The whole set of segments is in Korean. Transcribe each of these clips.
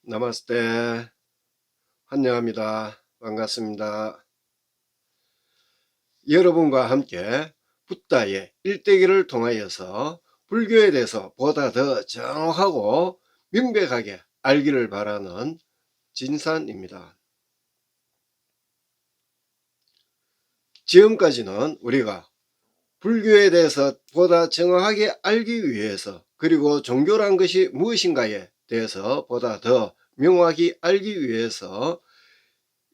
나마스테. 환영합니다. 반갑습니다. 여러분과 함께 붓다의 일대기를 통하여서 불교에 대해서 보다 더 정확하고 명백하게 알기를 바라는 진산입니다. 지금까지는 우리가 불교에 대해서 보다 정확하게 알기 위해서, 그리고 종교란 것이 무엇인가에 대해서 보다 더 명확히 알기 위해서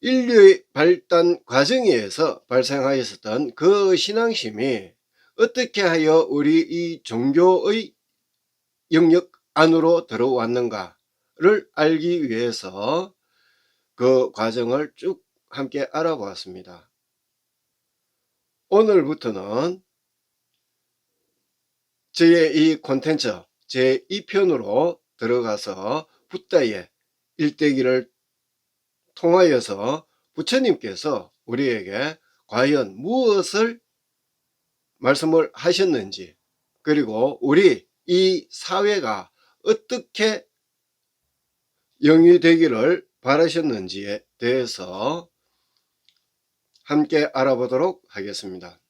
인류의 발달 과정에 의해서 발생하였었던 그 신앙심이 어떻게 하여 우리 이 종교의 영역 안으로 들어왔는가를 알기 위해서 그 과정을 쭉 함께 알아보았습니다. 오늘부터는 저의 이 콘텐츠 제2편으로 들어가서 붓다의 일대기를 통하여서 부처님께서 우리에게 과연 무엇을 말씀을 하셨는지, 그리고 우리 이 사회가 어떻게 영위되기를 바라셨는지에 대해서 함께 알아보도록 하겠습니다.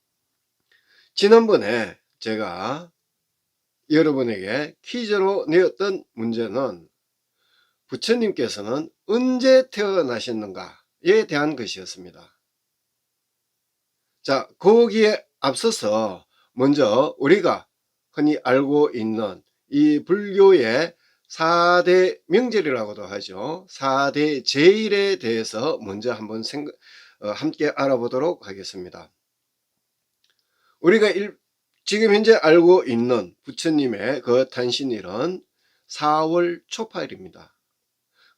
지난번에 제가 여러분에게 퀴즈로 내었던 문제는 부처님께서는 언제 태어나셨는가에 대한 것이었습니다. 자, 거기에 앞서서 먼저 우리가 흔히 알고 있는 이 불교의 4대 명절이라고도 하죠. 4대 제일에 대해서 먼저 한번 함께 알아보도록 하겠습니다. 우리가 지금 현재 알고 있는 부처님의 그 탄신일은 4월 초파일입니다.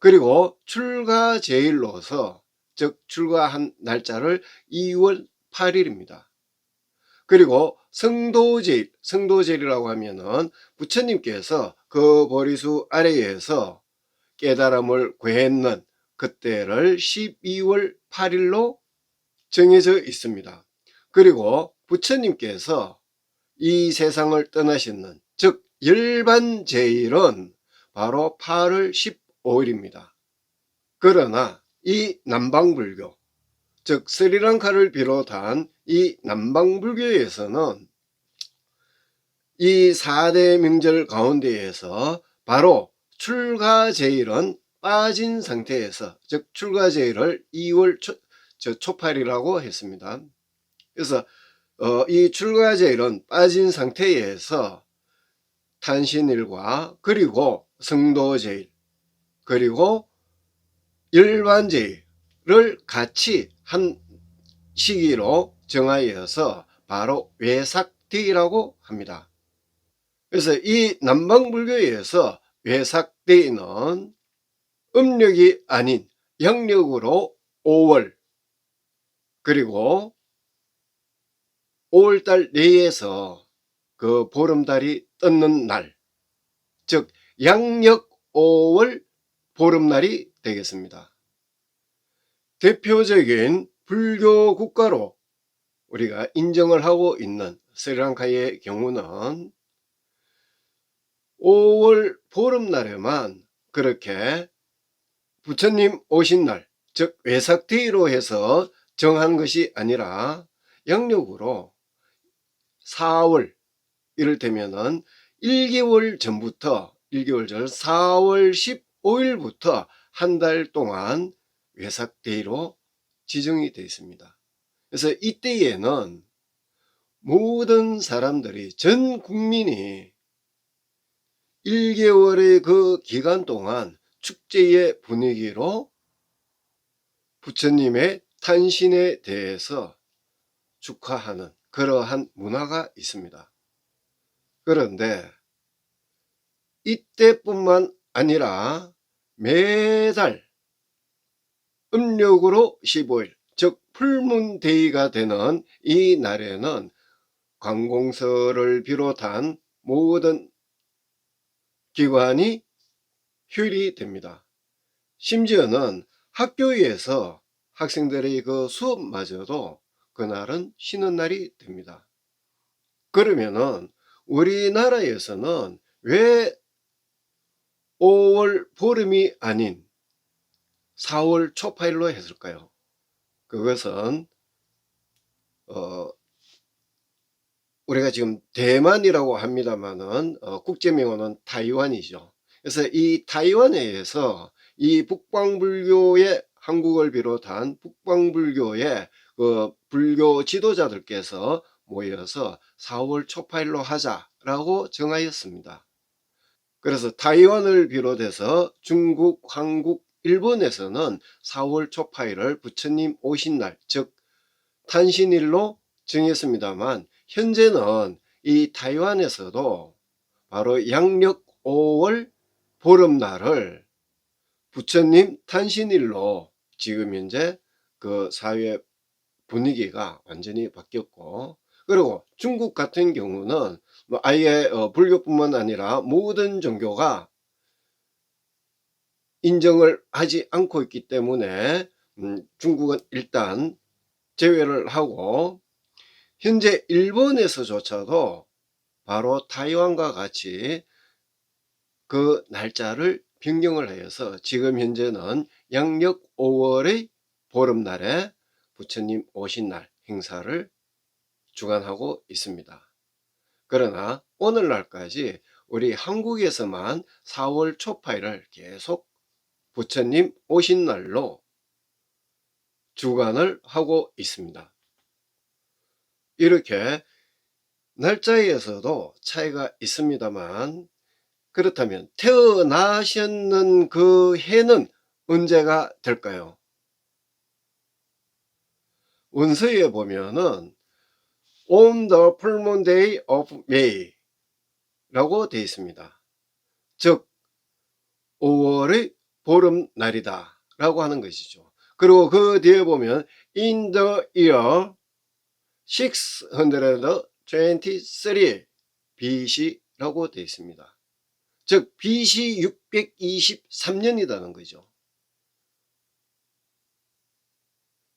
그리고 출가제일로서, 즉 출가한 날짜를 2월 8일입니다. 그리고 성도제일이라고 하면은 부처님께서 그 보리수 아래에서 깨달음을 구했는 그때를 12월 8일로 정해져 있습니다. 그리고 부처님께서 이 세상을 떠나시는, 즉 열반제일은 바로 8월 15일입니다. 그러나 이 남방불교, 즉 스리랑카를 비롯한 이 남방불교에서는 이 4대 명절 가운데에서 바로 출가제일은 빠진 상태에서, 즉 출가제일을 2월 초팔이라고 했습니다. 그래서 이 출가제일은 빠진 상태에서 탄신일과 그리고 성도제일 그리고 열반제일을 같이 한 시기로 정하여서 바로 외삭대이라고 합니다. 그래서 이 남방불교에서 외삭대는 음력이 아닌陽曆으로 5월, 그리고 5월달 내에서 그 보름달이 떴는 날, 즉 양력 5월 보름날이 되겠습니다. 대표적인 불교 국가로 우리가 인정을 하고 있는 스리랑카의 경우는 5월 보름날에만 그렇게 부처님 오신 날, 즉 외삭대로 해서 정한 것이 아니라 양력으로 4월, 이를테면은 1개월 전부터, 1개월 전 4월 15일부터 한 달 동안 외삭대로 지정이 되어 있습니다. 그래서 이때에는 모든 사람들이, 전 국민이 1개월의 그 기간 동안 축제의 분위기로 부처님의 탄신에 대해서 축하하는 그러한 문화가 있습니다. 그런데 이때뿐만 아니라 매달 음력으로 15일, 즉 풀문데이가 되는 이 날에는 관공서를 비롯한 모든 기관이 휴일이 됩니다. 심지어는 학교에서 학생들의 그 수업마저도 그날은 쉬는 날이 됩니다. 그러면은 우리나라에서는 왜 5월 보름이 아닌 4월 초파일로 했을까요? 그것은 우리가 지금 대만이라고 합니다만은 국제명호는 타이완이죠. 그래서 이 타이완에 의해서 이 북방불교의 한국을 비롯한 북방불교의 그 불교 지도자들께서 모여서 4월 초파일로 하자라고 정하였습니다. 그래서 타이완을 비롯해서 중국, 한국, 일본에서는 4월 초파일을 부처님 오신 날, 즉 탄신일로 정했습니다만, 현재는 이 타이완에서도 바로 양력 5월 보름날을 부처님 탄신일로 지금 현재 그 사회 분위기가 완전히 바뀌었고, 그리고 중국 같은 경우는 뭐 아예 불교뿐만 아니라 모든 종교가 인정을 하지 않고 있기 때문에 중국은 일단 제외를 하고, 현재 일본에서조차도 바로 타이완과 같이 그 날짜를 변경을 하여서 지금 현재는 양력 5월의 보름날에 부처님 오신 날 행사를 주관하고 있습니다. 그러나 오늘날까지 우리 한국에서만 4월 초파일을 계속 부처님 오신 날로 주관을 하고 있습니다. 이렇게 날짜에서도 차이가 있습니다만, 그렇다면 태어나셨는 그 해는 언제가 될까요? 원서에 보면은 On the full moon day of May 라고 되어 있습니다. 즉 5월의 보름날이다 라고 하는 것이죠. 그리고 그 뒤에 보면 In the year 623 BC라고 되어 있습니다. 즉 BC 623년이라는 거죠.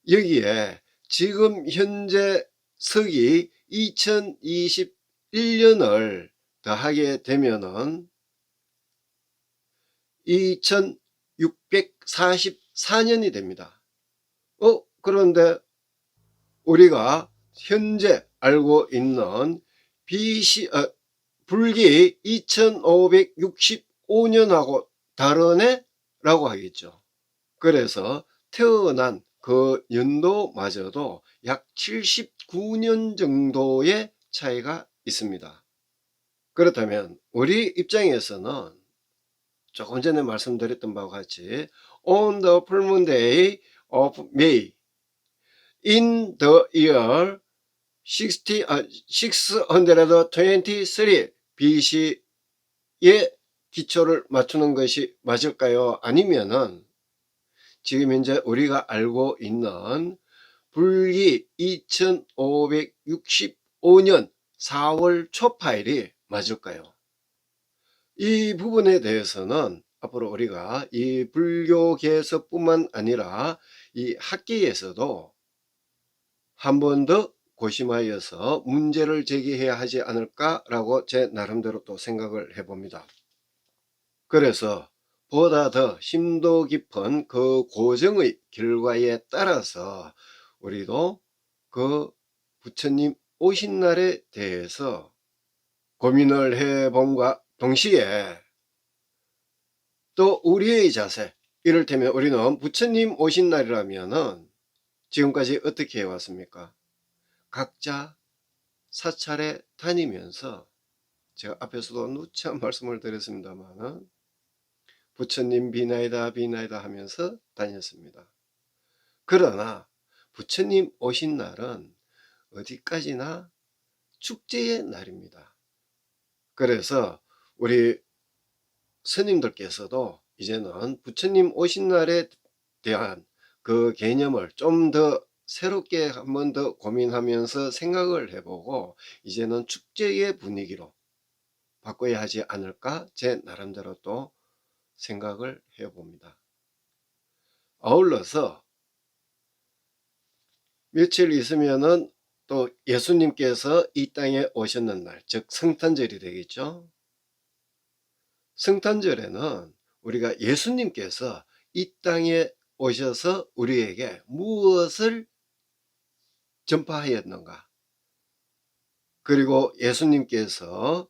여기에 지금 현재 서기 2021년을 더하게 되면은 2644년이 됩니다. 그런데 우리가 현재 알고 있는 불기 2565년하고 다르네? 라고 하겠죠. 그래서 태어난 그 연도마저도 약 79년 정도의 차이가 있습니다. 그렇다면 우리 입장에서는 조금 전에 말씀드렸던 바와 같이 On the full moon day of May in the year 623 BC에 기초를 맞추는 것이 맞을까요? 아니면은 지금 현재 우리가 알고 있는 불기 2565년 4월 초파일이 맞을까요? 이 부분에 대해서는 앞으로 우리가 이 불교계에서뿐만 아니라 이 학계에서도 한 번 더 고심하여서 문제를 제기해야 하지 않을까라고 제 나름대로 또 생각을 해봅니다. 그래서 보다 더 심도 깊은 그 고정의 결과에 따라서 우리도 그 부처님 오신 날에 대해서 고민을 해봄과 동시에 또 우리의 자세, 이를테면 우리는 부처님 오신 날이라면은 지금까지 어떻게 해왔습니까? 각자 사찰에 다니면서 제가 앞에서도 누차 말씀을 드렸습니다만은 부처님 비나이다 비나이다 하면서 다녔습니다. 그러나 부처님 오신 날은 어디까지나 축제의 날입니다. 그래서 우리 스님들께서도 이제는 부처님 오신 날에 대한 그 개념을 좀 더 새롭게 한 번 더 고민하면서 생각을 해보고 이제는 축제의 분위기로 바꿔야 하지 않을까 제 나름대로 또 생각을 해봅니다. 아울러서 며칠 있으면은 또 예수님께서 이 땅에 오셨는 날, 즉 성탄절이 되겠죠. 성탄절에는 우리가 예수님께서 이 땅에 오셔서 우리에게 무엇을 전파하였는가? 그리고 예수님께서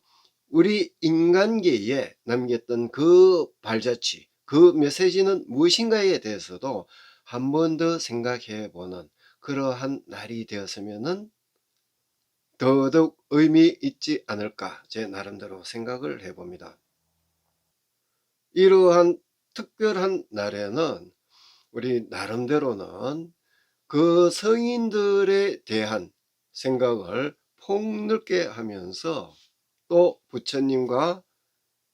우리 인간계에 남겼던 그 발자취, 그 메시지는 무엇인가에 대해서도 한 번 더 생각해 보는 그러한 날이 되었으면은 더더욱 의미 있지 않을까 제 나름대로 생각을 해봅니다. 이러한 특별한 날에는 우리 나름대로는 그 성인들에 대한 생각을 폭넓게 하면서 또 부처님과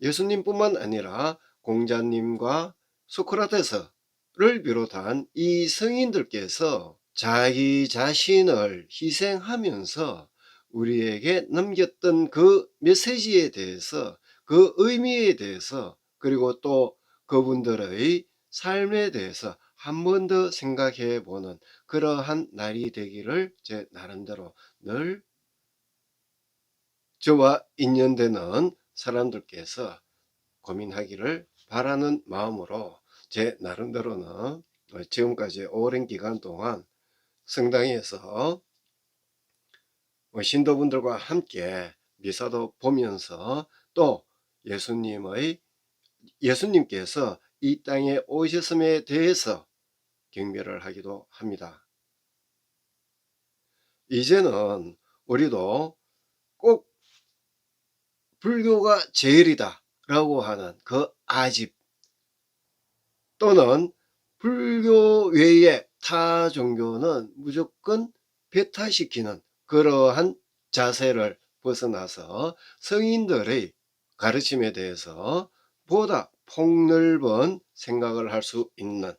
예수님뿐만 아니라 공자님과 소크라테스를 비롯한 이 성인들께서 자기 자신을 희생하면서 우리에게 남겼던 그 메시지에 대해서, 그 의미에 대해서, 그리고 또 그분들의 삶에 대해서 한 번 더 생각해 보는 그러한 날이 되기를 제 나름대로 늘 저와 인연되는 사람들께서 고민하기를 바라는 마음으로 제 나름대로는 지금까지 오랜 기간 동안 성당에서 신도분들과 함께 미사도 보면서 또 예수님께서 이 땅에 오셨음에 대해서 경배를 하기도 합니다. 이제는 우리도 꼭 불교가 제일이다 라고 하는 그 아집, 또는 불교 외의 타 종교는 무조건 배타시키는 그러한 자세를 벗어나서 성인들의 가르침에 대해서 보다 폭넓은 생각을 할 수 있는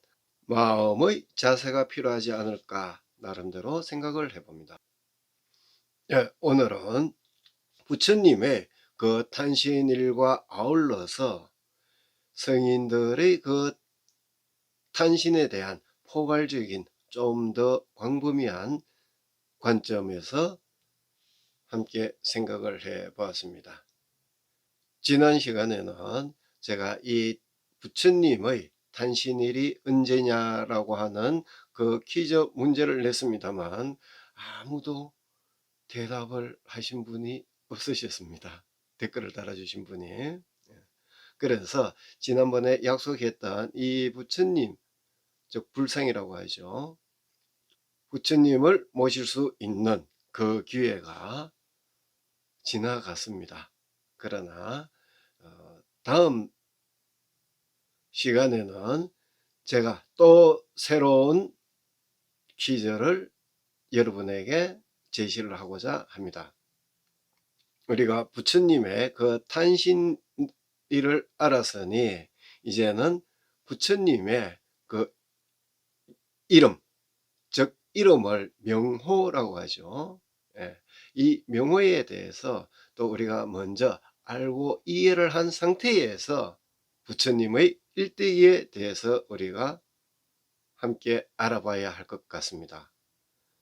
마음의 자세가 필요하지 않을까 나름대로 생각을 해봅니다. 예, 오늘은 부처님의 그 탄신일과 아울러서 성인들의 그 탄신에 대한 포괄적인 좀 더 광범위한 관점에서 함께 생각을 해 보았습니다. 지난 시간에는 제가 이 부처님의 탄신일이 언제냐라고 하는 그 퀴즈 문제를 냈습니다만 아무도 대답을 하신 분이 없으셨습니다. 댓글을 달아주신 분이. 그래서 지난번에 약속했던 이 부처님, 즉 불상이라고 하죠. 부처님을 모실 수 있는 그 기회가 지나갔습니다. 그러나 다음 시간에는 제가 또 새로운 퀴즈를 여러분에게 제시를 하고자 합니다. 우리가 부처님의 그 탄신일을 알았으니 이제는 부처님의 그 이름, 즉 이름을 명호라고 하죠. 예, 이 명호에 대해서 또 우리가 먼저 알고 이해를 한 상태에서 부처님의 일대기에 대해서 우리가 함께 알아봐야 할 것 같습니다.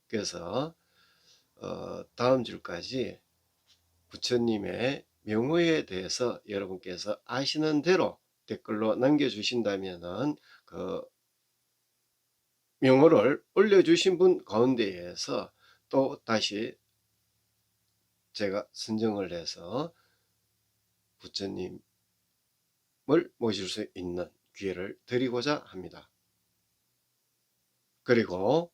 그래서 다음 주까지 부처님의 명호에 대해서 여러분께서 아시는 대로 댓글로 남겨주신다면은 그 명호를 올려주신 분 가운데에서 또 다시 제가 선정을 해서 부처님을 모실 수 있는 기회를 드리고자 합니다. 그리고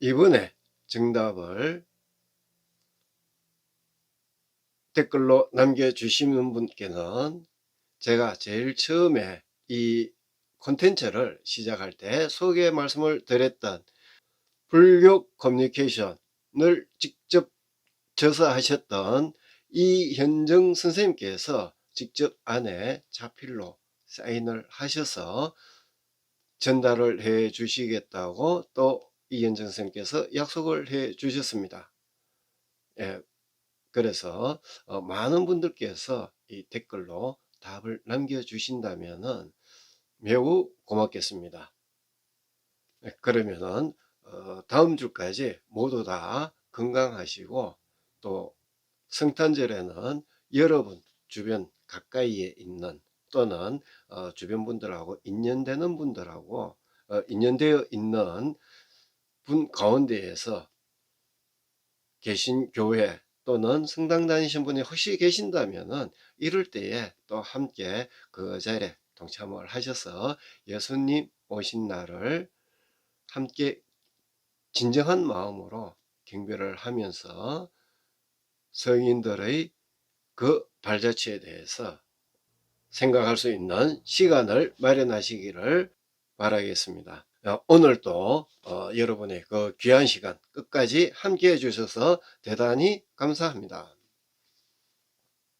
이번에 정답을 댓글로 남겨주시는 분께는 제가 제일 처음에 이 콘텐츠를 시작할 때 소개 말씀을 드렸던 불교 커뮤니케이션을 직접 저서하셨던 이현정 선생님께서 직접 안에 자필로 사인을 하셔서 전달을 해 주시겠다고 또 이현정 선생님께서 약속을 해 주셨습니다. 예, 그래서 많은 분들께서 이 댓글로 답을 남겨주신다면 매우 고맙겠습니다. 네, 그러면은 다음 주까지 모두 다 건강하시고 또 성탄절에는 여러분 주변 가까이에 있는 또는 주변 분들하고 인연되는 분들하고 인연되어 있는 분 가운데에서 계신 교회 또는 성당 다니신 분이 혹시 계신다면은 이럴 때에 또 함께 그 자리에 동참을 하셔서 예수님 오신 날을 함께 진정한 마음으로 경배를 하면서 성인들의 그 발자취에 대해서 생각할 수 있는 시간을 마련하시기를 바라겠습니다. 오늘도 여러분의 그 귀한 시간 끝까지 함께 해 주셔서 대단히 감사합니다.